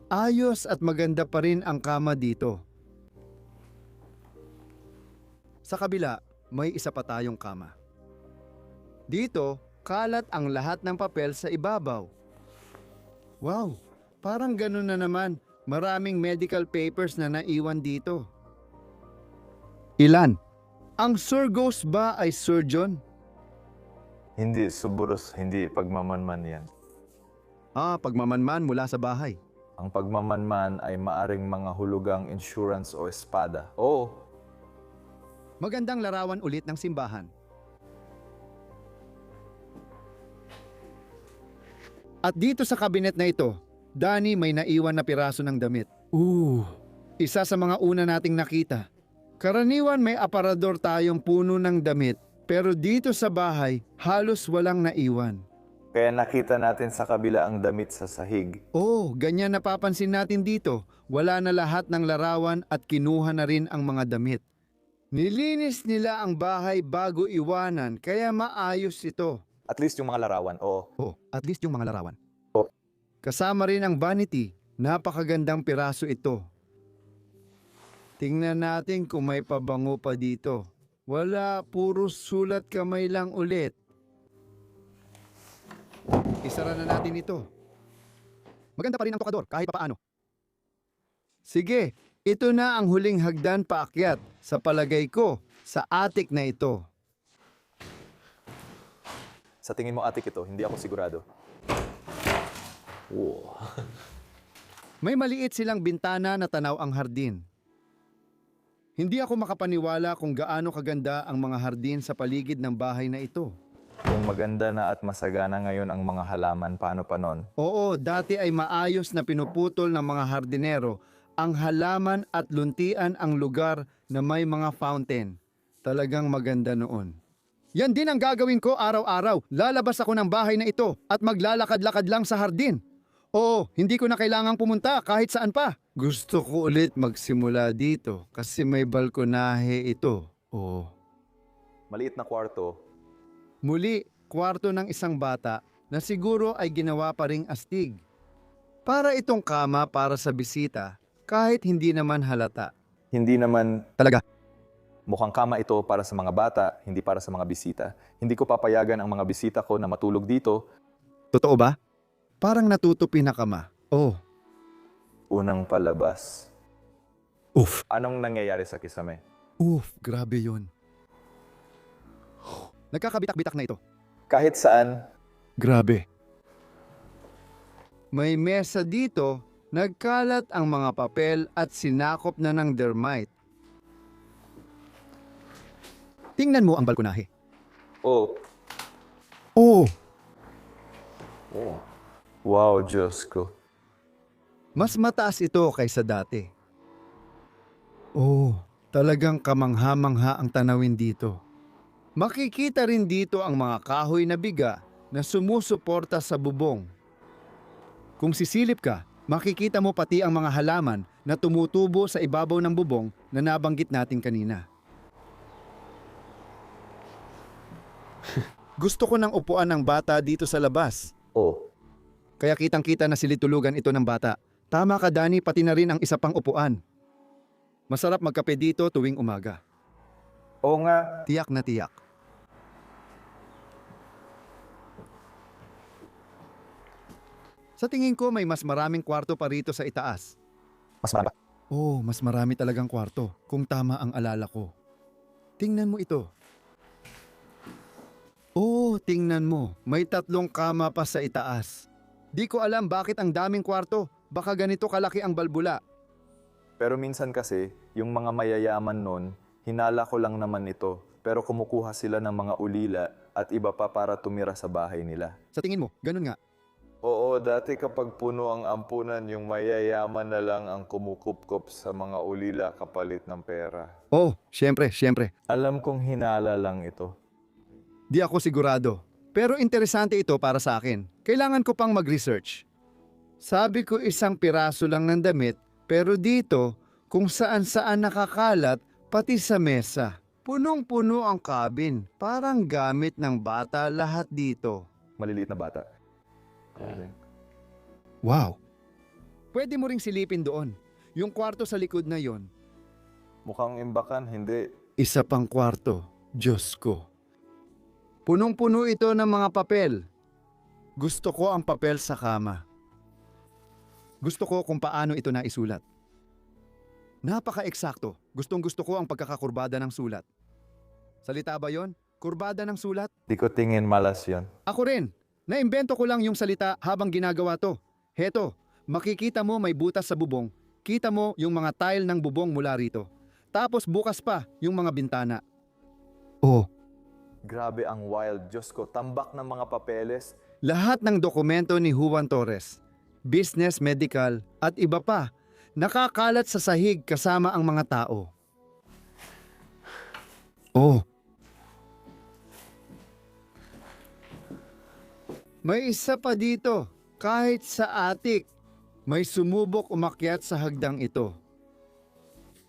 Ayos at maganda pa rin ang kama dito. Sa kabila, may isa pa tayong kama. Dito, kalat ang lahat ng papel sa ibabaw. Wow, parang ganun na naman. Maraming medical papers na naiwan dito. Ilan? Ang Surgos ba ay surgeon? Hindi, suburos, hindi pagmamanman yan. Pagmamanman mula sa bahay. Ang pagmamanman ay maaring mga hulugang insurance o espada. Oo, Magandang larawan ulit ng simbahan. At dito sa kabinet na ito, Danny, may naiwan na piraso ng damit. Isa sa mga una nating nakita. Karaniwan may aparador tayong puno ng damit, pero dito sa bahay, halos walang naiwan. kaya nakita natin sa kabila ang damit sa sahig. Oh, ganyan napapansin natin dito. Wala na lahat ng larawan at kinuha na rin ang mga damit. Nilinis nila ang bahay bago iwanan, kaya maayos ito. At least yung mga larawan, oo. Oh, at least yung mga larawan. Oh. Kasama rin ang vanity. Napakagandang piraso ito. Tingnan natin kung may pabango pa dito. Wala, puro sulat kamay lang ulit. Isara na natin ito. Maganda pa rin ang tokador kahit papaano. Sige, ito na ang huling hagdan paakyat sa palagay ko sa attic na ito. Sa tingin mo atik ito, hindi ako sigurado. May maliit silang bintana na tanaw ang hardin. Hindi ako makapaniwala kung gaano kaganda ang mga hardin sa paligid ng bahay na ito. Kung maganda na at masagana ngayon ang mga halaman, paano pa nun? Oo, dati ay maayos na pinuputol ng mga hardinero ang halaman at luntian ang lugar na may mga fountain. Talagang maganda noon. Yan din ang gagawin ko araw-araw. Lalabas ako ng bahay na ito at maglalakad-lakad lang sa hardin. Oo, hindi ko na kailangang pumunta kahit saan pa. Gusto ko ulit magsimula dito kasi may balkonahe ito. Oo. Maliit na kwarto. Muli, kwarto ng isang bata na siguro ay ginawa pa ring astig. Para itong kama para sa bisita kahit hindi naman halata. Hindi naman Talaga. mukhang kama ito para sa mga bata, hindi para sa mga bisita. Hindi ko papayagan ang mga bisita ko na matulog dito. Totoo ba? Parang natutupi na kama. Oh. Unang palabas. Oof. Anong nangyayari sa kisame? Oof, grabe yun. Nagkakabitak-bitak na ito. Kahit saan, Grabe. May mesa dito, nagkalat ang mga papel at sinakop na ng dermite. Tingnan mo ang balkonahe. oh, Oh, wow, Diyos ko. mas mataas ito kaysa dati. Oh, talagang kamangha-mangha ang tanawin dito. Makikita rin dito ang mga kahoy na biga na sumusuporta sa bubong. Kung sisilip ka, makikita mo pati ang mga halaman na tumutubo sa ibabaw ng bubong na nabanggit natin kanina. Gusto ko ng upuan ng bata dito sa labas. Oh, Kaya kitang-kita na silitulugan ito ng bata. Tama ka, Danny, pati na rin ang isa pang upuan. Masarap magkape dito tuwing umaga. oo nga. Tiyak na tiyak. Sa tingin ko may mas maraming kwarto pa rito sa itaas. Mas marami. Oh, mas marami talagang kwarto, kung tama ang alala ko. Tingnan mo ito. Oh, tingnan mo. May 3 kama pa sa itaas. Di ko alam bakit ang daming kwarto. Baka ganito kalaki ang balbula. Pero minsan kasi, yung mga mayayaman nun, hinala ko lang naman ito. Pero kumukuha sila ng mga ulila at iba pa para tumira sa bahay nila. Sa tingin mo, ganun nga. Oo, dati kapag puno ang ampunan, yung mayayaman na lang ang kumukup-kup sa mga ulila kapalit ng pera. Oh, syempre. Alam kong hinala lang ito. Di ako sigurado. Pero interesante ito para sa akin. Kailangan ko pang mag-research. Sabi ko isang piraso lang ng damit, pero dito, kung saan-saan nakakalat, pati sa mesa. Punong-puno ang cabin. Parang gamit ng bata lahat dito. Maliliit na bata. Wow! Pwede mo ring silipin doon. Yung kwarto sa likod na yon. Mukhang imbakan, hindi. Isa pang kwarto. Diyos ko. Punong-puno ito ng mga papel. Gusto ko ang papel sa kama. Gusto ko kung paano ito naisulat. Napaka-eksakto. Gustong-gusto ko ang pagkakakurbada ng sulat. Salita ba yon? Kurbada ng sulat? Di ko tingin malas yon. Ako rin. Naimbento ko lang yung salita habang ginagawa to. Heto, makikita mo may butas sa bubong. Kita mo yung mga tile ng bubong mula rito. Tapos bukas pa yung mga bintana. Oh, Grabe ang wild. Diyos ko, tambak ng mga papeles. lahat ng dokumento ni Juan Torres, business, medical, at iba pa, nakakalat sa sahig kasama ang mga tao. Oh. May isa pa dito, kahit sa attic, may sumubok umakyat sa hagdang ito.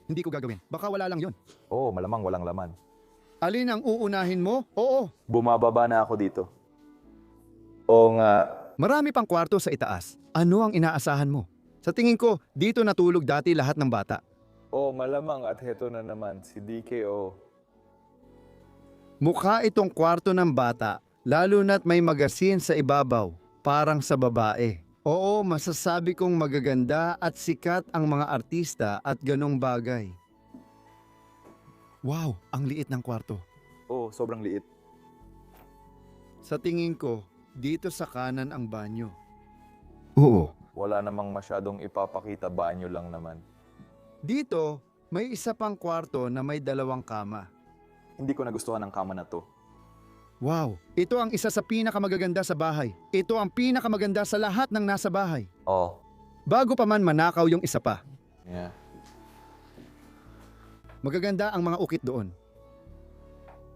Hindi ko gagawin, baka wala lang yon. Oo, malamang walang laman. Alin ang uunahin mo? Oo, Bumababa na ako dito. Oo nga. marami pang kwarto sa itaas. Ano ang inaasahan mo? Sa tingin ko, dito natulog dati lahat ng bata. Oo, malamang at heto na naman, si DKO. Mukha itong kwarto ng bata, lalo na't may magasin sa ibabaw, parang sa babae. Oo, masasabi kong magaganda at sikat ang mga artista at ganong bagay. Wow, ang liit ng kwarto. Oo, sobrang liit. Sa tingin ko, dito sa kanan ang banyo. Oo. Wala namang masyadong ipapakita, banyo lang naman. Dito, may isa pang kwarto na may 2 kama. Hindi ko nagustuhan ang kama na to. Wow, ito ang isa sa pinakamagaganda sa bahay. Ito ang pinakamaganda sa lahat ng nasa bahay. Oh, Bago pa man manakaw yung isa pa. yeah. Magaganda ang mga ukit doon.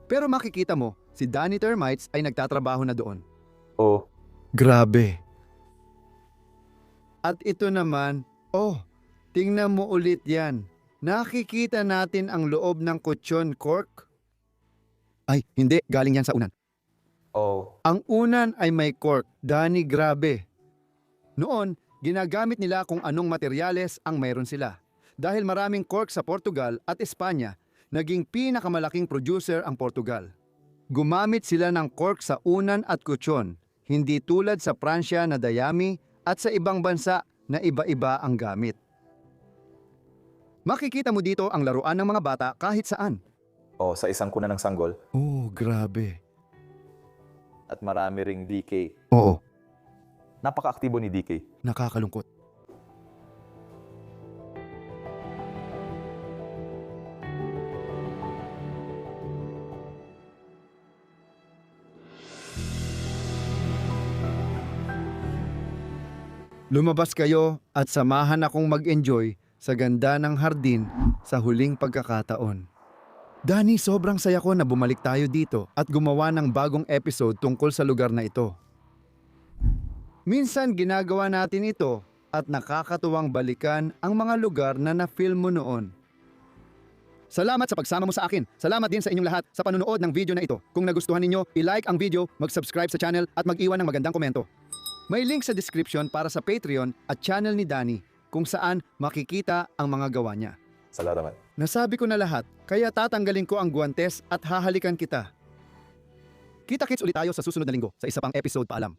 Pero makikita mo, si Danny Termites ay nagtatrabaho na doon. Oh, Grabe. At ito naman, oh, tingnan mo ulit yan. Nakikita natin ang loob ng kutsyon cork? Ay, hindi. Galing yan sa unan. Oh, Ang unan ay may cork. Dani, grabe. Noon, ginagamit nila kung anong materyales ang mayroon sila. Dahil maraming cork sa Portugal at Espanya, naging pinakamalaking producer ang Portugal. Gumamit sila ng cork sa unan at kutsyon, hindi tulad sa Pransya na dayami at sa ibang bansa na iba-iba ang gamit. Makikita mo dito ang laruan ng mga bata kahit saan. oh, sa isang kuna ng sanggol. Oh, grabe. At marami ring DK. Oo, Napaka-aktibo ni DK. nakakalungkot. Lumabas kayo at samahan akong mag-enjoy sa ganda ng hardin sa huling pagkakataon. Dani, sobrang saya ko na bumalik tayo dito at gumawa ng bagong episode tungkol sa lugar na ito. Minsan ginagawa natin ito at nakakatuwang balikan ang mga lugar na na-film mo noon. Salamat sa pagsama mo sa akin. Salamat din sa inyong lahat sa panunood ng video na ito. Kung nagustuhan ninyo, i-like ang video, mag-subscribe sa channel at mag-iwan ng magandang komento. May link sa description para sa Patreon at channel ni Danny kung saan makikita ang mga gawa niya. Salamat. Nasabi ko na lahat, kaya tatanggalin ko ang guwantes at hahalikan kita. Kita-kits ulit tayo sa susunod na linggo sa isa pang episode. Paalam.